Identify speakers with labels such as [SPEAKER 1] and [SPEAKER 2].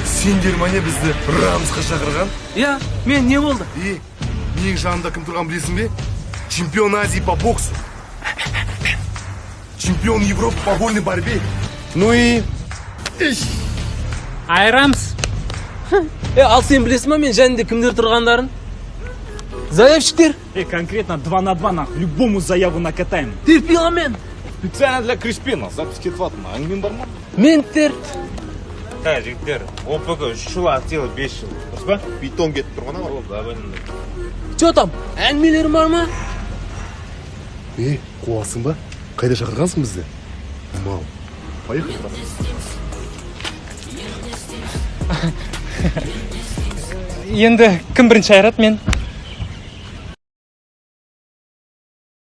[SPEAKER 1] Сендер мане бізді Рамсқа шақырған?
[SPEAKER 2] Я, мен не болды?
[SPEAKER 1] Менің жанымда кім тұрған білесің бе? Чемпион Азии по боксу. Чемпион Европы по вольной борьбе. Ну и...
[SPEAKER 3] Айрамс.
[SPEAKER 2] Ал сен білесің ма мен жанында кімдер тұрғандарын? Заявщиктер.
[SPEAKER 3] Конкретно 2 на 2 нахуй. Любому заяву накатаем.
[SPEAKER 2] Терпила мен.
[SPEAKER 4] Специально для Криспина. Запись кетіватыр ма? Әңгімен бар ма?
[SPEAKER 2] Менттер.
[SPEAKER 4] Жігіттер, ОПГ 3 жыл ақтелі 5 жыл. Дұрыс па?
[SPEAKER 1] Бетон кетіп тұрғана бар.
[SPEAKER 4] Болды, абонемді.
[SPEAKER 2] Че там? Әңгімелерің бар ма?
[SPEAKER 1] Қуасың ба? Қайда шақырғансың бізді? Мал. Поехали.
[SPEAKER 3] Енді кім бірінші айырады мен?